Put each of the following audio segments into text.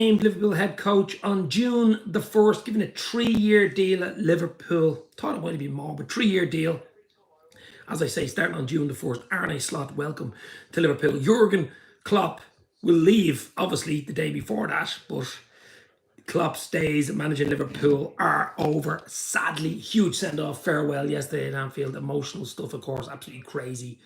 Liverpool head coach on June the 1st, given a 3-year deal at Liverpool. Thought it might be more, but 3-year deal. As I say, starting on June the 1st, Arne Slot, welcome to Liverpool. Jurgen Klopp will leave, obviously, the day before that, but Klopp's days managing Liverpool are over. Sadly, huge send-off, farewell yesterday at Anfield. Emotional stuff, of course, absolutely crazy.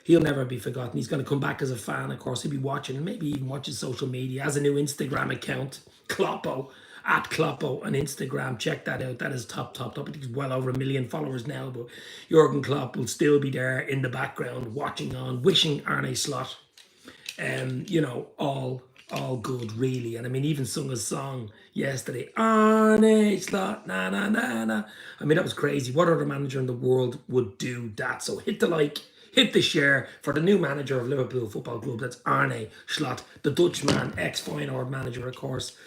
He'll never be forgotten. He's going to come back as a fan, of course. He'll be watching, and maybe even watching social media. Has a new Instagram account, Kloppo, at Kloppo on Instagram. Check that out. That is top. I think he's well over 1 million followers now, but Jurgen Klopp will still be there in the background, watching on, wishing Arne Slot, all good, really. And I mean, even sung a song yesterday, Arne Slot, na na na na. I mean, that was crazy. What other manager in the world would do that? So hit the like, hit the share for the new manager of Liverpool Football Club. That's Arne Slot, the Dutchman, ex-Feyenoord manager, of course.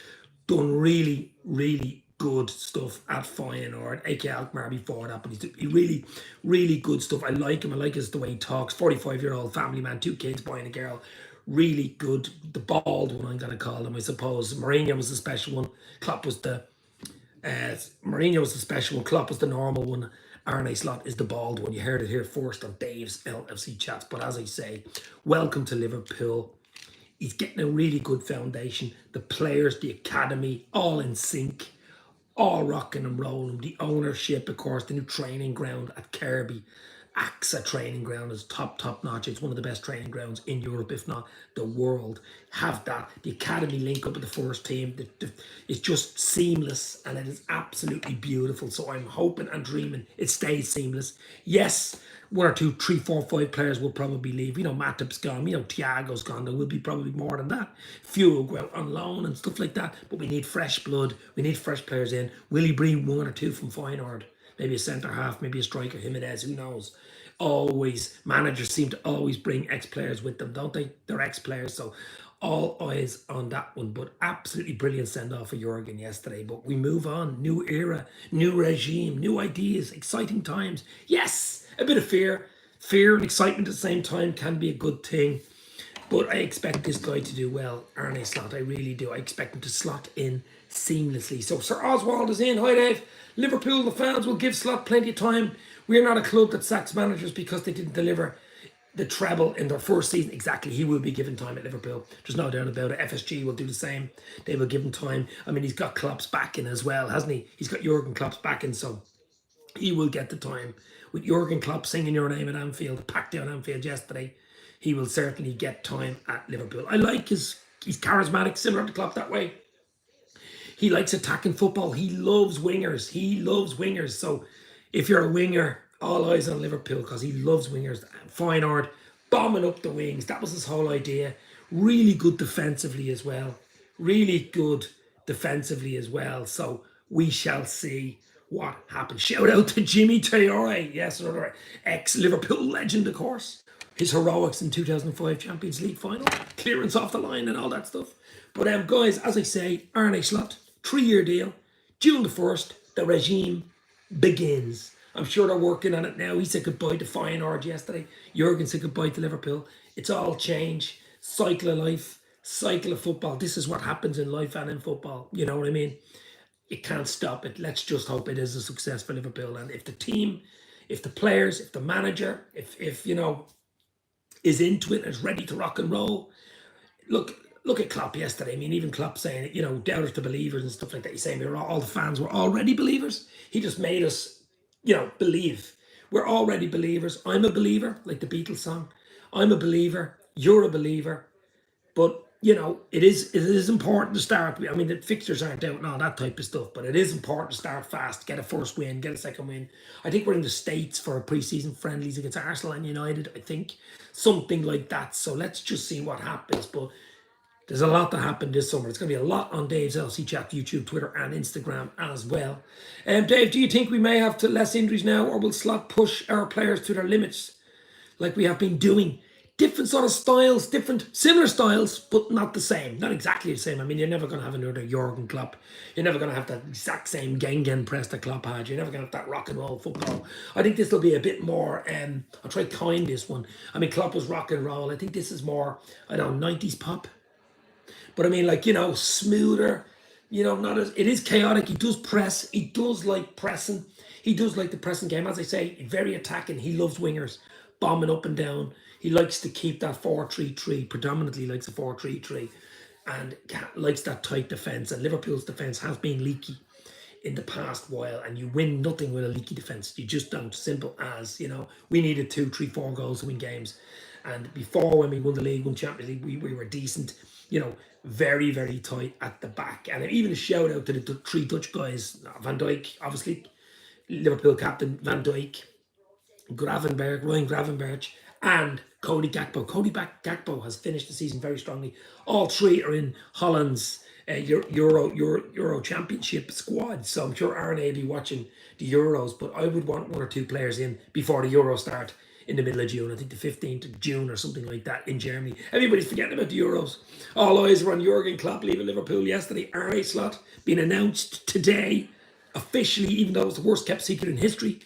Done really, really good stuff at Feyenoord, aka Alkmaar before that, but he really, really good stuff. I like him. I like the way he talks. 45-year-old family man, 2 kids, boy and a girl. Really good. The bald one, I'm going to call him, I suppose. Mourinho was the special one. Klopp was the Mourinho was the special one. Klopp was the normal one. Arne Slot is the bald one. You heard it here first on Dave's LFC Chats. But as I say, welcome to Liverpool. He's getting a really good foundation. The players, the academy, all in sync, all rocking and rolling. The ownership, of course, the new training ground at Kirby. AXA training ground is top notch. It's one of the best training grounds in Europe, if not the world. Have that. The academy link up with the first team. It's just seamless, and it is absolutely beautiful. So I'm hoping and dreaming it stays seamless. Yes, 1 or 2, 3, 4, 5 players will probably leave. Matip's gone. Thiago's gone. There will be probably more than that. Few will go out on loan and stuff like that. But we need fresh blood. We need fresh players in. Will he bring 1 or 2 from Feyenoord? Maybe a centre half, maybe a striker, Jimenez, who knows? Managers seem to always bring ex-players with them, don't they? They're ex-players, so all eyes on that one. But absolutely brilliant send-off for Jurgen yesterday. But we move on. New era, new regime, new ideas, exciting times. Yes, a bit of fear. Fear and excitement at the same time can be a good thing. But I expect this guy to do well, Arne Slot. I really do. I expect him to slot in seamlessly. So Sir Oswald is in. Hi, Dave. Liverpool, the fans will give Slot plenty of time. We're not a club that sacks managers because they didn't deliver the treble in their first season. Exactly. He will be given time at Liverpool. There's no doubt about it. FSG will do the same. They will give him time. I mean, he's got Klopp's backing as well, hasn't he? He's got Jurgen Klopp's backing, so he will get the time. With Jurgen Klopp singing your name at Anfield, packed down Anfield yesterday, he will certainly get time at Liverpool. I like he's charismatic, similar to Klopp that way. He likes attacking football. He loves wingers. So if you're a winger, all eyes on Liverpool because he loves wingers. Feyenoord, bombing up the wings. That was his whole idea. Really good defensively as well. So we shall see what happens. Shout out to Jimmy Traore. Yes, another ex-Liverpool legend, of course. His heroics in 2005 Champions League final. Clearance off the line and all that stuff. But guys, as I say, Arne Slot, 3-year deal. June the 1st, the regime begins. I'm sure they're working on it now. He said goodbye to Feyenoord yesterday. Jurgen said goodbye to Liverpool. It's all change. Cycle of life. Cycle of football. This is what happens in life and in football. You know what I mean? You can't stop it. Let's just hope it is a success for Liverpool. And if the team, if the players, if the manager, if is into it and is ready to rock and roll. Look at Klopp yesterday. I mean, even Klopp saying it, doubters to believers and stuff like that. He's saying all the fans were already believers. He just made us, believe. We're already believers. I'm a believer, like the Beatles song. I'm a believer. You're a believer. But, it is important to start. I mean, the fixtures aren't out and all that type of stuff, but it is important to start fast, get a first win, get a second win. I think we're in the States for a pre-season friendlies against Arsenal and United, I think. Something like that. So let's just see what happens. But there's a lot that happened this summer. It's going to be a lot on Dave's LC Chat, YouTube, Twitter, and Instagram as well. Dave, do you think we may have less injuries now, or will Slot push our players to their limits like we have been doing? Different sort of styles, similar styles, but not the same. Not exactly the same. I mean, you're never going to have another Jurgen Klopp. You're never going to have that exact same Gengen press that Klopp had. You're never going to have that rock and roll football. I think this will be a bit more, I'll try to coin this one. I mean, Klopp was rock and roll. I think this is more, 90s pop. But I mean, like, smoother, not as, it is chaotic. He does press. He does like pressing. He does like the pressing game. As I say, very attacking. He loves wingers, bombing up and down. He likes to keep that 4-3-3, predominantly likes a 4-3-3, and likes that tight defence. And Liverpool's defence has been leaky in the past while, and you win nothing with a leaky defence. You just don't. Simple as, we needed 2, 3, 4 goals to win games. And before, when we won the league, won Champions League, we were decent, very, very tight at the back. And even a shout out to the 3 Dutch guys, Van Dijk, obviously, Liverpool captain Van Dijk, Ryan Gravenberch, and Cody Gakpo. Gakpo has finished the season very strongly. All 3 are in Holland's Euro Championship squad. So I'm sure Arne will be watching the Euros, but I would want 1 or 2 players in before the Euro start in the middle of June. I think the 15th of June or something like that in Germany. Everybody's forgetting about the Euros. All eyes were on Jurgen Klopp leaving Liverpool yesterday. Arne Slot being announced today, officially, even though it's the worst kept secret in history.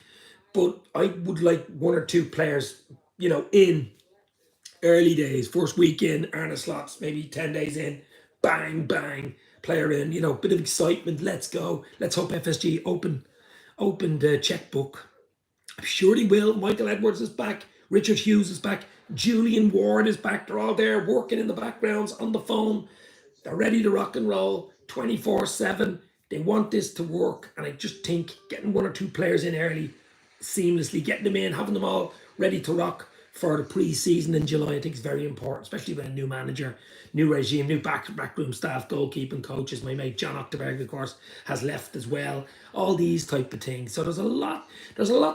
But I would like 1 or 2 players, in early days, first week in, Arne Slot's maybe 10 days in, bang, bang, player in, bit of excitement, let's go. Let's hope FSG open the checkbook. I'm sure he will. Michael Edwards is back. Richard Hughes is back. Julian Ward is back. They're all there working in the backgrounds on the phone. They're ready to rock and roll 24/7. They want this to work. And I just think getting 1 or 2 players in early, seamlessly, getting them in, having them all ready to rock for the pre-season in July, I think is very important, especially with a new manager, new regime, new backroom staff, goalkeeping coaches. My mate John Octerberg, of course, has left as well. All these type of things. So there's a lot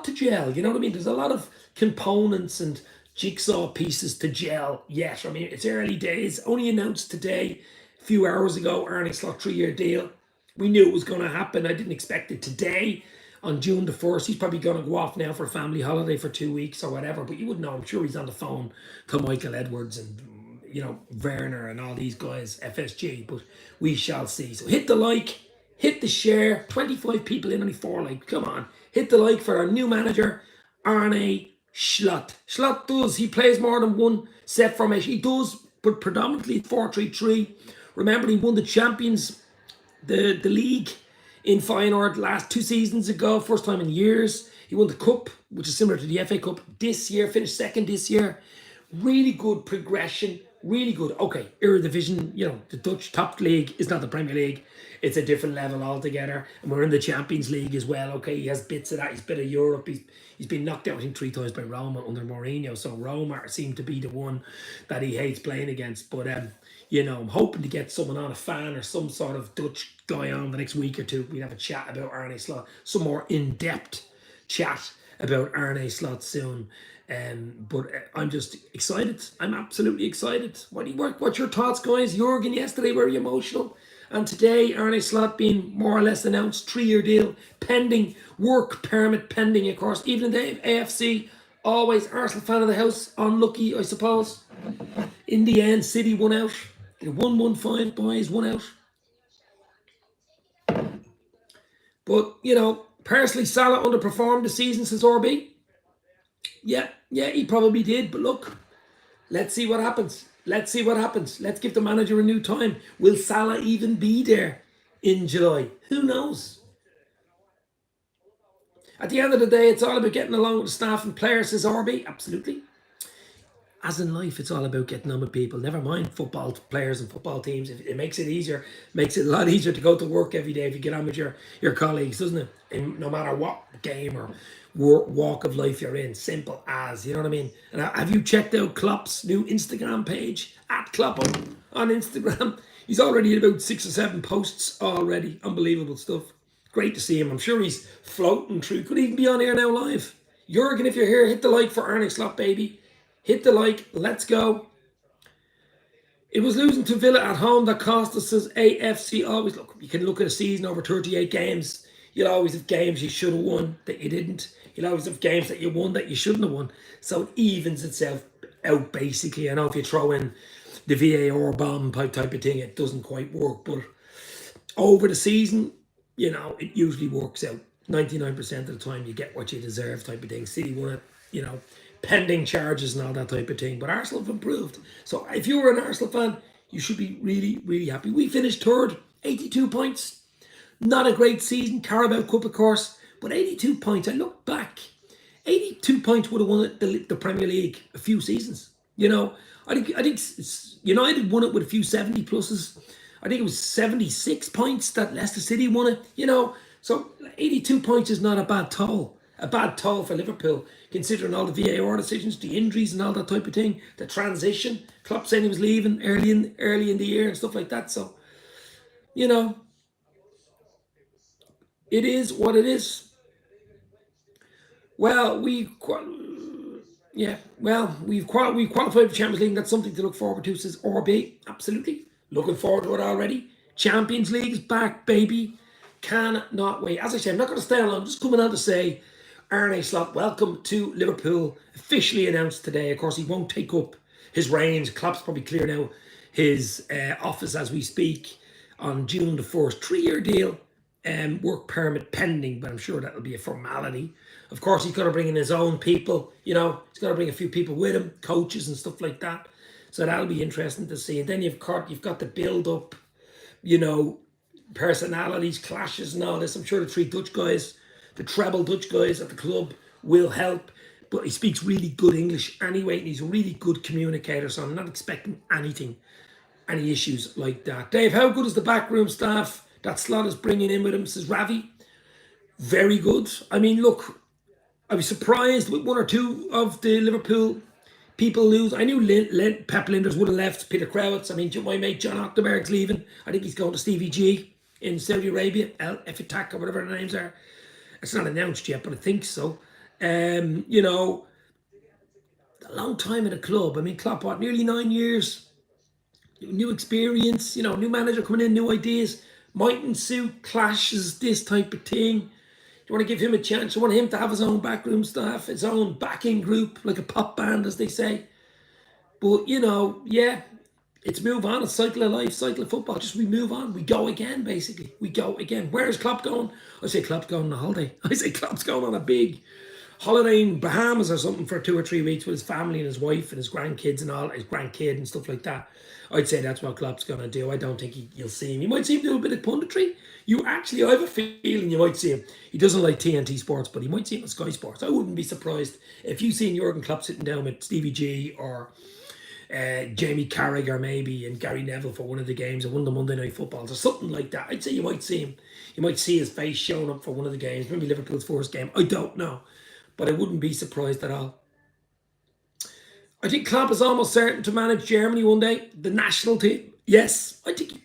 to gel. You know what I mean? There's a lot of components and jigsaw pieces to gel yet. I mean, it's early days. Only announced today, a few hours ago, Arne Slot 3-year deal. We knew it was going to happen. I didn't expect it today. On June the 1st, he's probably going to go off now for a family holiday for 2 weeks or whatever, but you wouldn't know. I'm sure he's on the phone to Michael Edwards and, Werner and all these guys, FSG, but we shall see. So hit the like, hit the share, 25 people in, only 4 like, come on. Hit the like for our new manager, Arne Slot. He plays more than 1 set formation. He does, but predominantly 4-3-3. Remember, he won the Champions, the league, in Feyenoord last 2 seasons ago, first time in years. He won the Cup, which is similar to the FA Cup this year, finished 2nd this year. Really good progression, really good. Okay, Eredivisie, the Dutch top league is not the Premier League. It's a different level altogether. And we're in the Champions League as well. Okay, he has bits of that. He's a bit of Europe. He's been knocked out, I think, 3 times by Roma under Mourinho. So Roma seem to be the one that he hates playing against. But I'm hoping to get someone on, a fan or some sort of Dutch guy on the next week or 2. We have a chat about Arne Slot, some more in-depth chat about Arne Slot soon. But I'm just excited. I'm absolutely excited. What's your thoughts, guys? Jurgen yesterday very emotional, and today Arne Slot being more or less announced, 3-year deal pending, work permit pending, of course. Even the AFC, always Arsenal fan of the house, unlucky, I suppose. In the end, City won out. 1-1-5, boys, 1 out. But, personally, Salah underperformed the season, says RB. Yeah, he probably did. But look, let's see what happens. Let's give the manager a new time. Will Salah even be there in July? Who knows? At the end of the day, it's all about getting along with the staff and players, says RB. Absolutely. As in life, it's all about getting on with people. Never mind football players and football teams. It makes it easier. Makes it a lot easier to go to work every day if you get on with your colleagues, doesn't it? And no matter what game or walk of life you're in. Simple as, you know what I mean? And have you checked out Klopp's new Instagram page? @Klopp on Instagram. He's already at about 6 or 7 posts already. Unbelievable stuff. Great to see him. I'm sure he's floating through. Could even be on air now live. Jurgen, if you're here, hit the like for Arne Slot, baby. Hit the like. Let's go. It was losing to Villa at home that cost us, says AFC. Always look. You can look at a season over 38 games. You'll always have games you should have won that you didn't. You'll always have games that you won that you shouldn't have won. So it evens itself out, basically. I know if you throw in the VAR bomb type of thing, it doesn't quite work. But over the season, it usually works out. 99% of the time, you get what you deserve type of thing. City won it, pending charges and all that type of thing. But Arsenal have improved. So if you were an Arsenal fan, You should be really, really happy. We finished third, 82 points. Not a great season. Carabao Cup, of course, but 82 points. I look back. 82 points would have won the Premier League a few seasons. I think United won it with a few 70 pluses. I think it was 76 points that Leicester City won it. So 82 points is not a bad toll. A bad toll for Liverpool, considering all the VAR decisions, the injuries, and all that type of thing. The transition. Klopp saying he was leaving early in the year and stuff like that. So, you know, it is what it is. Well, we've qualified for Champions League. And that's something to look forward to, says RB. Absolutely. Looking forward to it already. Champions League is back, baby. Cannot wait. As I said, I'm not going to stay on long. I'm just coming on to say, Arne Slot, welcome to Liverpool. Officially announced today. Of course, he won't take up his reins. Klopp's probably clearing out his office as we speak on June the 1st. 3-year deal. Work permit pending, but I'm sure that'll be a formality. Of course, he's got to bring in his own people. He's got to bring a few people with him, coaches and stuff like that. So that'll be interesting to see. And then you've got the build up, personalities, clashes, and all this. I'm sure the three Dutch guys, the treble Dutch guys at the club, will help. But he speaks really good English anyway, and he's a really good communicator. So I'm not expecting any issues like that. Dave, how good is the backroom staff that Slot is bringing in with him? Says Ravi. Very good. I mean, look, I was surprised with one or two of the Liverpool people lose. I knew Pep Linders would have left. Peter Crouch. I mean, my mate John Octenberg's leaving. I think he's going to Stevie G in Saudi Arabia. El Efitak or whatever the names are. It's not announced yet, but I think so. A long time in the club. I mean, Klopp, what, nearly 9 years? New experience, new manager coming in, new ideas. Mightn't suit clashes, this type of thing. You want to give him a chance. You want him to have his own backroom staff, his own backing group, like a pop band, as they say. But, it's move on. It's cycle of life, cycle of football. Just we move on. We go again, basically. We go again. Where is Klopp going? I say Klopp's going on a holiday. I say Klopp's going on a big holiday in Bahamas or something for 2 or 3 weeks with his family and his wife and his grandkids and all, his grandkid and stuff like that. I'd say that's what Klopp's going to do. I don't think you'll see him. You might see him do a bit of punditry. I have a feeling you might see him. He doesn't like TNT Sports, but he might see him on Sky Sports. I wouldn't be surprised if you seen Jurgen Klopp sitting down with Stevie G or Jamie Carragher maybe and Gary Neville for one of the games or one of the Monday Night Footballs or something like that. I'd say you might see him. You might see his face showing up for one of the games, maybe Liverpool's first game. I don't know, but I wouldn't be surprised at all. I think Klopp is almost certain to manage Germany one day, the national team. Yes, I think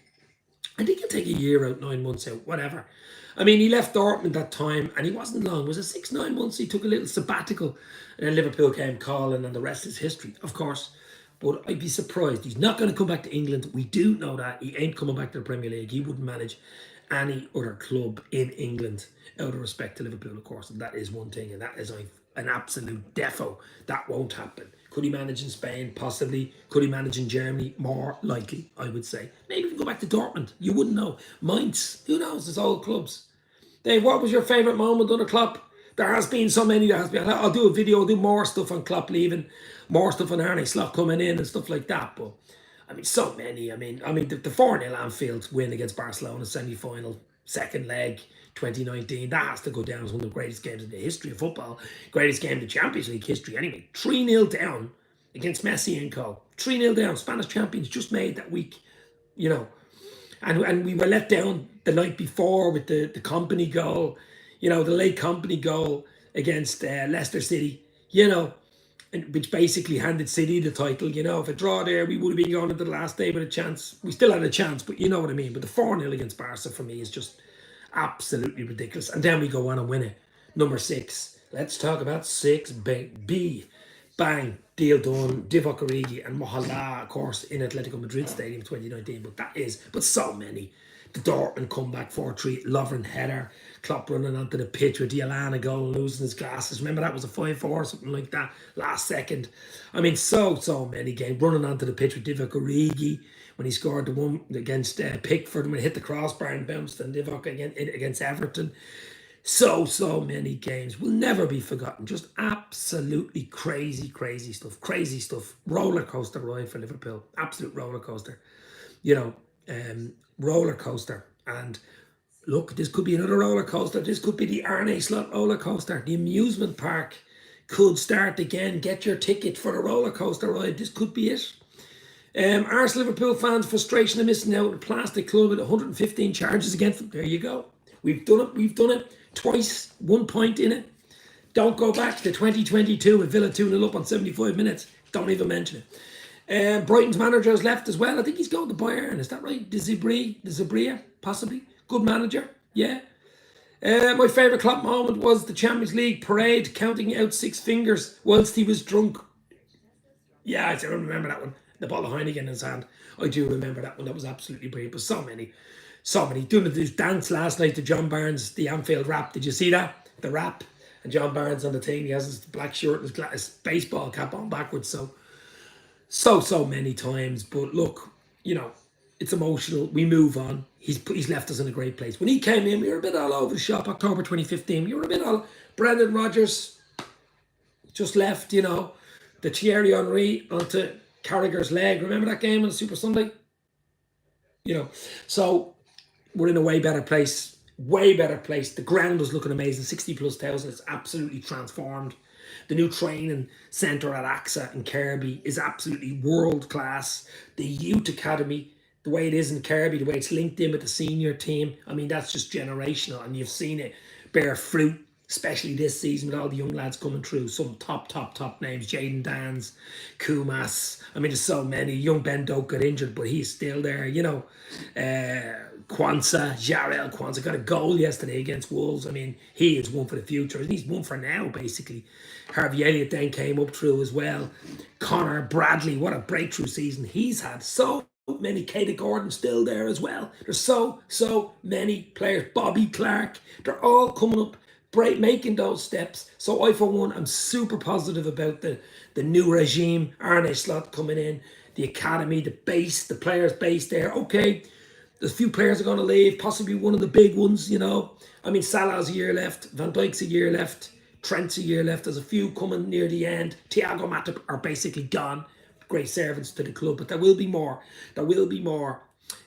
he'll take a year out, 9 months out, whatever. I mean, he left Dortmund that time, and he wasn't long. Was it 6-9 months? He took a little sabbatical, and then Liverpool came calling, and the rest is history, of course. But I'd be surprised. He's not going to come back to England. We do know that. He ain't coming back to the Premier League. He wouldn't manage any other club in England, out of respect to Liverpool, of course. And that is one thing, and that is an absolute defo. That won't happen. Could he manage in Spain? Possibly. Could he manage in Germany? More likely, I would say. Maybe even go back to Dortmund. You wouldn't know. Mainz. Who knows? There's old clubs. Dave, what was your favourite moment under Klopp? There has been so many. I'll do a video. I'll do more stuff on Klopp leaving. More stuff on Arne Slot coming in and stuff like that. But, I mean, so many. I mean, the 4-0 Anfield win against Barcelona semi-final, second leg, 2019. That has to go down as one of the greatest games in the history of football. Greatest game in the Champions League history anyway. 3-0 down against Messi and co. 3-0 down. Spanish champions just made that week, And we were let down the night before with the company goal, the late company goal against Leicester City, which basically handed City the title. If a draw there, we would have been going into the last day with a chance. We still had a chance, but you know what I mean. But the 4-0 against Barca for me is just absolutely ridiculous. And then we go on and win it. Number 6. Let's talk about 6. B. Bang. Deal done. Divock Origi and Mohala, of course, in Atletico Madrid Stadium 2019. But so many. The Dortmund comeback 4-3. Lovren header. Klopp running onto the pitch with the Alana goal, losing his glasses. Remember that was a 5-4 or something like that last second. I mean, so many games. Running onto the pitch with Divock Origi when he scored the one against Pickford, when he hit the crossbar and bounced, and Divock against Everton. So many games will never be forgotten. Just absolutely crazy stuff. Crazy stuff. Roller coaster ride for Liverpool. Absolute roller coaster. you know, roller coaster. And look, this could be another roller coaster. This could be the Arne Slot roller coaster. The amusement park could start again. Get your ticket for the roller coaster ride. This could be it. Arsenal Liverpool fans' frustration of missing out on a plastic club with 115 charges against them. There you go. We've done it. We've done it twice. 1 point in it. Don't go back to 2022 with Villa 2-0 up on 75 minutes. Don't even mention it. Brighton's manager has left as well. I think he's going to Bayern. Is that right? De Zebria, possibly. Good manager. Yeah. My favourite Klopp moment was the Champions League parade, counting out 6 fingers whilst he was drunk. Yeah, I remember that one. The bottle of Heineken in his hand. I do remember that one. That was absolutely brilliant. But so many. Doing this dance last night to John Barnes, the Anfield rap. Did you see that? The rap. And John Barnes on the team. He has his black shirt and his baseball cap on backwards. So many times. But look, it's emotional. We move on. He's left us in a great place. When he came in, we were a bit all over the shop. October 2015. We were a bit all... Brendan Rodgers just left, the Thierry Henry onto Carragher's leg. Remember that game on Super Sunday? So we're in a way better place. Way better place. The ground is looking amazing. 60,000+. It's absolutely transformed. The new training centre at AXA in Kirby is absolutely world class. The youth academy, the way it is in Kirby, the way it's linked in with the senior team, I mean, that's just generational, and you've seen it bear fruit, especially this season with all the young lads coming through. Some top names. Jaden Dans, Kumas. I mean, there's so many. Young Ben Doak got injured, but he's still there, Jarrell Kwanzaa got a goal yesterday against Wolves. I mean, he is one for the future. He's one for now, basically. Harvey Elliott then came up through as well. Connor Bradley, what a breakthrough season he's had. So many. Katie Gordon still there as well. There's so many players. Bobby Clark. They're all coming up, making those steps. So I, for one, I'm super positive about the new regime. Arne Slot coming in, the academy, the base, the players base there. Okay, there's a few players are going to leave, possibly one of the big ones, I mean, Salah's a year left, Van Dijk's a year left, Trent's a year left. There's a few coming near the end. Thiago Matip are basically gone. Great servants to the club, but there will be more.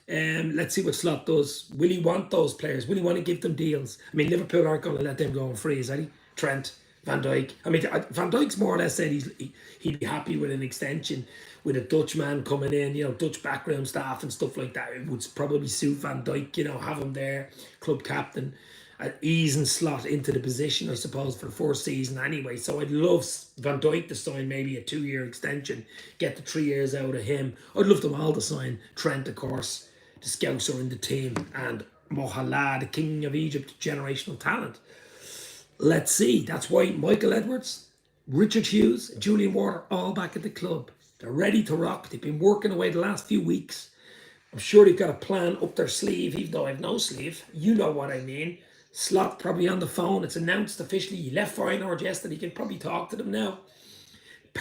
Let's see what Slot does. Will he want those players? Will he want to give them deals? I mean, Liverpool aren't going to let them go on free, is he? Trent, Van Dijk. I mean, Van Dijk's more or less said he'd be happy with an extension with a Dutch man coming in, Dutch background staff and stuff like that. It would probably suit Van Dijk, have him there, club captain, easing Slot into the position, I suppose, for the first season anyway. So I'd love Van Dijk to sign maybe a 2-year extension, get the 3 years out of him. I'd love them all to sign. Trent, of course, the scouser in the team, and Mohala, the king of Egypt, generational talent. Let's see. That's why Michael Edwards, Richard Hughes, Julian Ward are all back at the club. They're ready to rock. They've been working away the last few weeks. I'm sure they've got a plan up their sleeve, even though I have no sleeve. You know what I mean. Slot probably on the phone. It's announced officially. He left Feyenoord yesterday. You can probably talk to them now.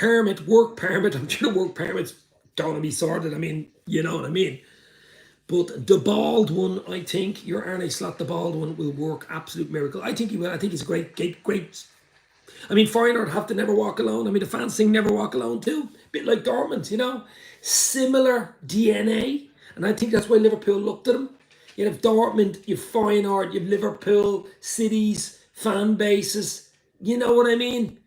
Work permit. I'm sure work permits don't want to be sorted. I mean, you know what I mean. But the bald one, I think, your Arne Slot, the bald one, will work. Absolute miracle. I think he will. I think he's a great. I mean, Feyenoord have to never walk alone. I mean, the fans sing Never Walk Alone too. A bit like Dortmund, Similar DNA. And I think that's why Liverpool looked at him. You have Dortmund, you have Feyenoord, you have Liverpool, cities, fan bases. You know what I mean?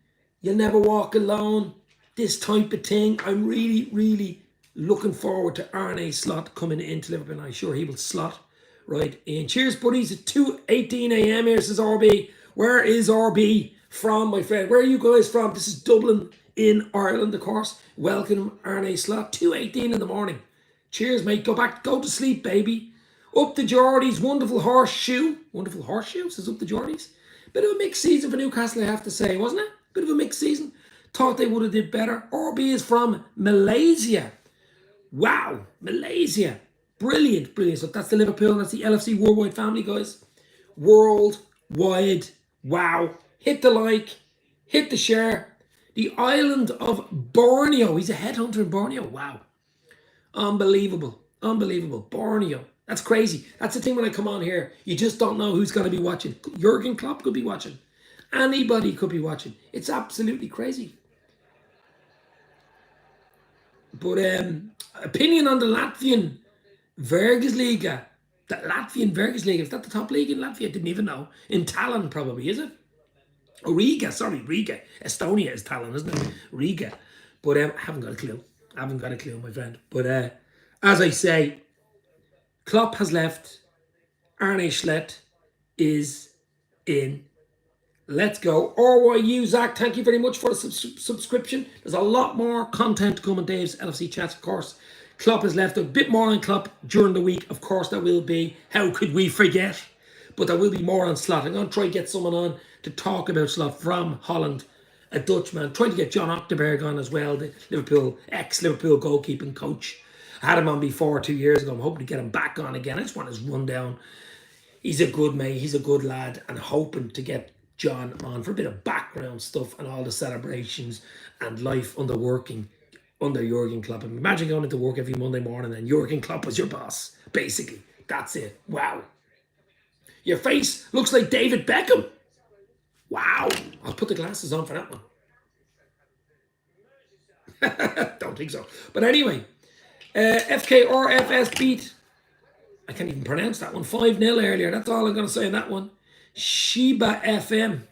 You'll never walk alone. This type of thing. I'm really, really looking forward to Arne Slot coming into Liverpool. I'm sure he will slot right in. Cheers, buddies. At 2:18 a.m. here, says RB. Where is RB from, my friend? Where are you guys from? This is Dublin in Ireland, of course. Welcome, Arne Slot. 2:18 in the morning. Cheers, mate. Go to sleep, baby. Up the Geordies, wonderful horseshoe. Wonderful horseshoe, says Up the Geordies. Bit of a mixed season for Newcastle, I have to say, wasn't it? Bit of a mixed season. Thought they would have did better. RB is from Malaysia. Wow, Malaysia. Brilliant. So that's the Liverpool, that's the LFC Worldwide family, guys. Worldwide. Wow. Hit the like, hit the share. The island of Borneo. He's a headhunter in Borneo. Wow. Unbelievable. Borneo. That's crazy. That's the thing when I come on here. You just don't know who's going to be watching. Jurgen Klopp could be watching. Anybody could be watching. It's absolutely crazy. But opinion on the Latvian Vergesliga. The Latvian Vergesliga. Is that the top league in Latvia? Didn't even know. In Tallinn, probably, is it? Oh, Riga. Sorry, Riga. Estonia is Tallinn, isn't it? Riga. But I haven't got a clue. I haven't got a clue, my friend. But as I say, Klopp has left. Arne Slot is in. Let's go. RYU, Zach, thank you very much for the subscription. There's a lot more content to come on Dave's LFC chats, of course. Klopp has left. A bit more on Klopp during the week. Of course, there will be. How could we forget? But there will be more on Slot. I'm going to try to get someone on to talk about Slot from Holland, a Dutchman. Trying to get John Ochterberg on as well, the ex-Liverpool goalkeeping coach. I had him on before 2 years ago. I'm hoping to get him back on again. I just want his rundown. He's a good mate. He's a good lad. And hoping to get John on for a bit of background stuff and all the celebrations and life under Jurgen Klopp. Imagine going into work every Monday morning and Jurgen Klopp was your boss. Basically, that's it. Wow. Your face looks like David Beckham. Wow. I'll put the glasses on for that one. Don't think so. But anyway, FKRFS beat. I can't even pronounce that one. 5-0 earlier. That's all I'm going to say on that one. Sheba FM.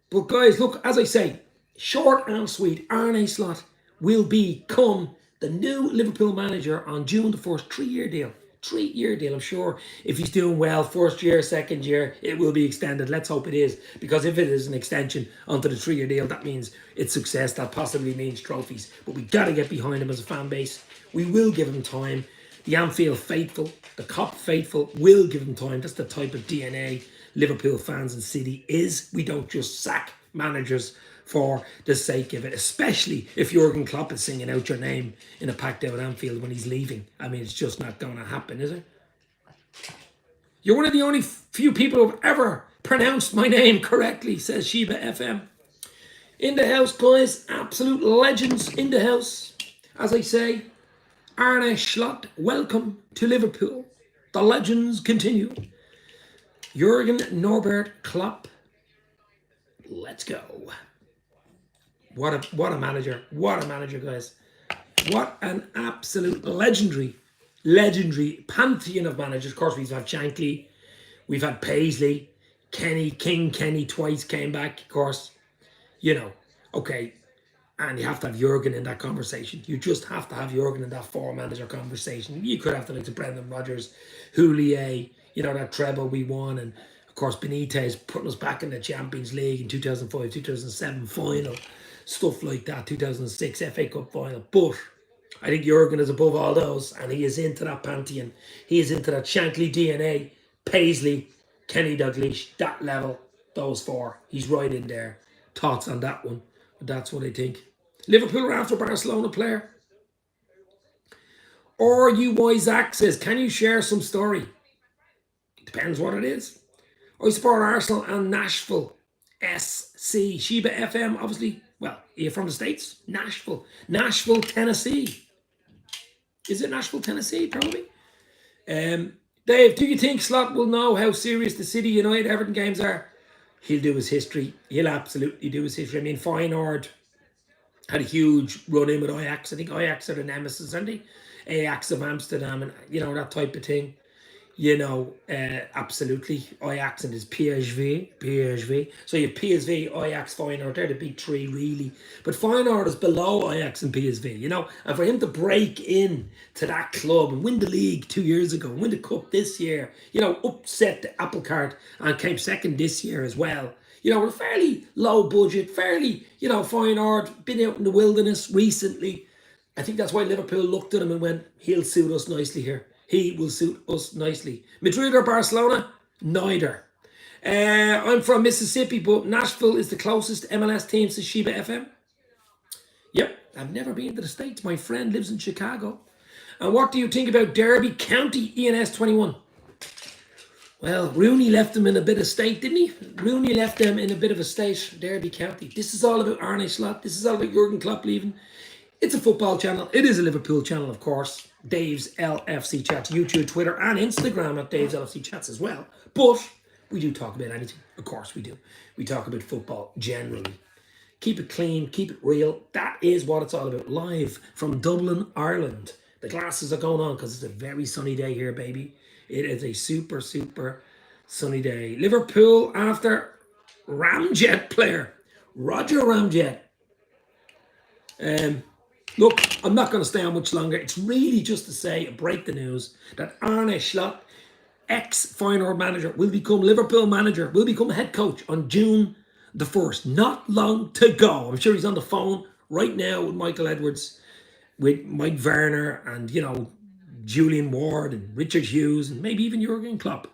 But guys, look, as I say, short and sweet, Arne Slot will become the new Liverpool manager on June the 1st. 3-year deal. 3-year deal, I'm sure. If he's doing well, first year, second year, it will be extended. Let's hope it is. Because if it is an extension onto the 3-year deal, that means it's success. That possibly means trophies. But we got to get behind him as a fan base. We will give him time. The Anfield faithful, the Kop faithful will give him time. That's the type of DNA Liverpool fans and City is. We don't just sack managers for the sake of it, especially if Jurgen Klopp is singing out your name in a packed out Anfield when he's leaving. I mean, it's just not going to happen, is it? You're one of the only few people who have ever pronounced my name correctly, says Sheba FM. In the house, guys. Absolute legends in the house. As I say, Arne Slot, welcome to Liverpool. The legends continue. Jurgen Norbert Klopp. Let's go. What a manager. What a manager, guys. What an absolute legendary pantheon of managers. Of course, we've had Shankly. We've had Paisley. King Kenny twice came back, of course. You know, okay. And you have to have Jurgen in that conversation. You just have to have Jurgen in that four-manager conversation. You could have the likes of Brendan Rodgers, Houllier, you know, that treble we won. And, of course, Benitez putting us back in the Champions League in 2005, 2007 final. Stuff like that, 2006 FA Cup final. But I think Jurgen is above all those. And he is into that pantheon. He is into that Shankly DNA, Paisley, Kenny Dalglish, that level. Those four. He's right in there. Thoughts on that one? That's what I think. Liverpool are after Barcelona player. Or Zach says, can you share some story? Depends what it is. I support Arsenal and Nashville SC. Sheba FM, obviously. Well, you're from the States. Nashville, Tennessee. Is it Nashville, Tennessee? Probably. Dave, do you think Slot will know how serious the City, United, Everton games are? He'll do his history. He'll absolutely do his history. I mean, Feyenoord had a huge run-in with Ajax. I think Ajax are the nemesis, aren't they? Ajax of Amsterdam and, you know, that type of thing. You know, absolutely. Ajax and his PSV. So you have PSV, Ajax, Feyenoord. They're the big three, really. But Feyenoord is below Ajax and PSV, you know. And for him to break in to that club and win the league 2 years ago, win the cup this year, you know, upset the apple cart and came second this year as well. You know, we're fairly low budget, fairly, you know, Feyenoord, been out in the wilderness recently. I think that's why Liverpool looked at him and went, he'll suit us nicely here. He will suit us nicely. Madrid or Barcelona? Neither. I'm from Mississippi, but Nashville is the closest MLS team to Sheba FM. Yep, I've never been to the States. My friend lives in Chicago. And what do you think about Derby County ENS 21? Well, Rooney left them in a bit of state, didn't he? Rooney left them in a bit of a state, Derby County. This is all about Arne Slot. This is all about Jurgen Klopp leaving. It's a football channel. It is a Liverpool channel, of course. Dave's LFC Chats, YouTube, Twitter, and Instagram at Dave's LFC Chats as well. But we do talk about anything. Of course we do. We talk about football generally. Keep it clean. Keep it real. That is what it's all about. Live from Dublin, Ireland. The glasses are going on because it's a very sunny day here, baby. It is a super, super sunny day. Liverpool after Ramjet player, Roger Ramjet. Look, I'm not going to stay on much longer. It's really just to say, break the news that Arne Slot, ex-Feyenoord manager, will become Liverpool manager, will become head coach on June the 1st. Not long to go. I'm sure he's on the phone right now with Michael Edwards, with Mike Werner, and, Julian Ward and Richard Hughes, and maybe even Jurgen Klopp.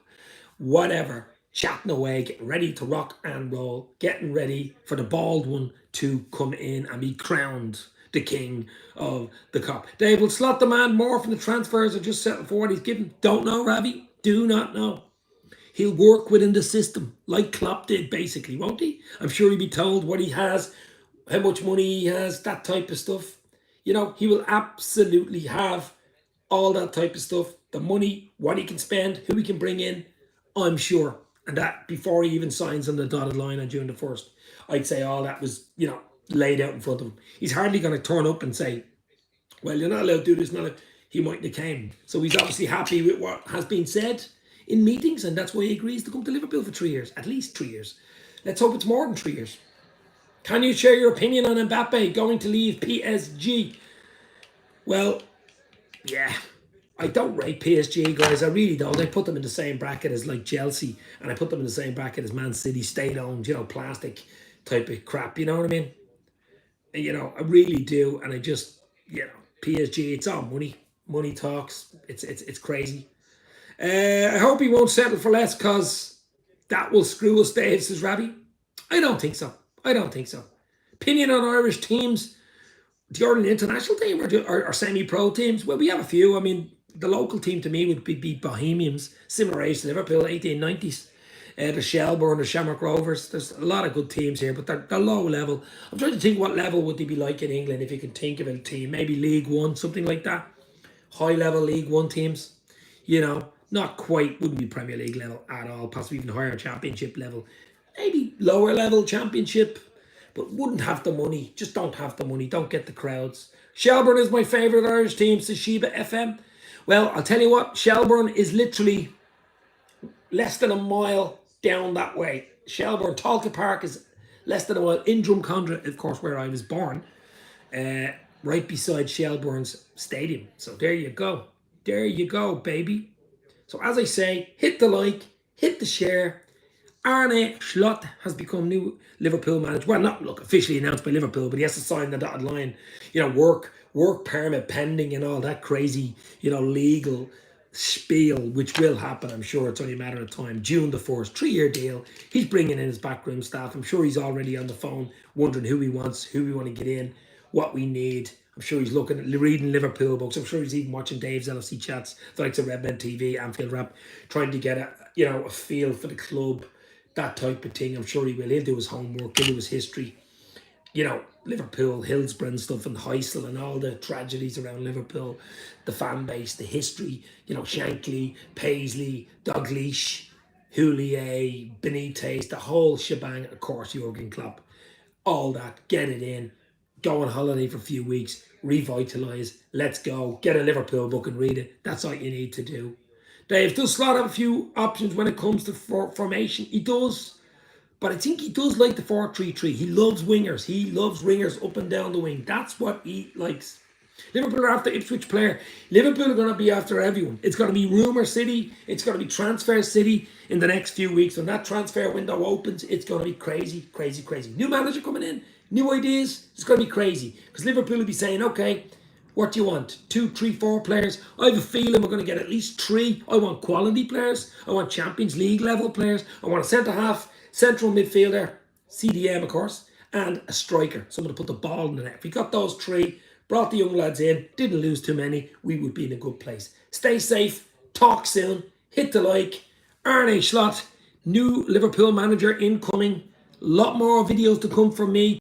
Whatever. Chatting away, getting ready to rock and roll, getting ready for the bald one to come in and be crowned the king of the cup. Dave, will Slot demand more from the transfers or just settle for what he's given? Don't know, Ravi. Do not know. He'll work within the system like Klopp did, basically, won't he? I'm sure he'll be told what he has, how much money he has, that type of stuff. He will absolutely have all that type of stuff. The money, what he can spend, who he can bring in, I'm sure. And that before he even signs on the dotted line on June the 1st. I'd say all that was, laid out in front of him. He's hardly going to turn up and say, well, you're not allowed to do this. He mightn't have came. So he's obviously happy with what has been said in meetings, and that's why he agrees to come to Liverpool for 3 years, at least 3 years. Let's hope it's more than 3 years. Can you share your opinion on Mbappe going to leave PSG? Well, yeah, I don't rate PSG, guys. I really don't. I put them in the same bracket as like Chelsea, and I put them in the same bracket as Man City, state-owned, plastic type of crap. You know what I mean? I really do. And I just, PSG, it's all money. Money talks. It's crazy. I hope he won't settle for less because that will screw us, Dave, says Ravi. I don't think so. Opinion on Irish teams? The Ireland international team or semi-pro teams? Well, we have a few. I mean, the local team to me would be Bohemians, similar age to Liverpool, 1890s. The Shelbourne, the Shamrock Rovers. There's a lot of good teams here, but they're low level. I'm trying to think what level would they be like in England if you can think of a team. Maybe League One, something like that. High level League One teams. Not quite, wouldn't be Premier League level at all, possibly even higher Championship level. Maybe lower level Championship, but wouldn't have the money. Just don't have the money, don't get the crowds. Shelbourne is my favourite Irish team, says Sheba FM. Well, I'll tell you what, Shelbourne is literally less than a mile down that way. Shelbourne, Talca Park is less than a mile. In Drumcondra, of course, where I was born, right beside Shelbourne's stadium. So there you go. There you go, baby. So as I say, hit the like, hit the share. Arne Slot has become new Liverpool manager. Well, not officially announced by Liverpool, but he has to sign the dotted line. Work permit pending and all that crazy, legal spiel, which will happen. I'm sure it's only a matter of time. June the 1st, 3-year deal. He's bringing in his backroom staff. I'm sure he's already on the phone wondering who he wants, who we want to get in, what we need. I'm sure he's reading Liverpool books. I'm sure he's even watching Dave's LFC chats, the likes of Redmen TV, Anfield Rap, trying to get a feel for the club, that type of thing. I'm sure he will. He'll do his homework. He'll do his history. Liverpool, Hillsborough and stuff, and Heysel and all the tragedies around Liverpool, the fan base, the history, Shankly, Paisley, Dalglish, Houllier, Benitez, the whole shebang, of course, Jurgen Klopp. All that, get it in, go on holiday for a few weeks, revitalise, let's go, get a Liverpool book and read it. That's all you need to do. Dave, does Slot have a few options when it comes to formation? He does. But I think he does like the 4-3-3. He loves wingers. He loves ringers up and down the wing. That's what he likes. Liverpool are after Ipswich player. Liverpool are going to be after everyone. It's going to be rumour city. It's going to be transfer city in the next few weeks. When that transfer window opens, it's going to be crazy, crazy, crazy. New manager coming in, new ideas. It's going to be crazy. Because Liverpool will be saying, okay, what do you want? 2, 3, 4 players? I have a feeling we're going to get at least 3. I want quality players. I want Champions League level players. I want a centre-half, central midfielder, CDM of course, and a striker, someone to put the ball in the net. If we got those 3, brought the young lads in, didn't lose too many, we would be in a good place. Stay safe, talk soon, hit the like. Arne Slot, new Liverpool manager incoming. A lot more videos to come from me.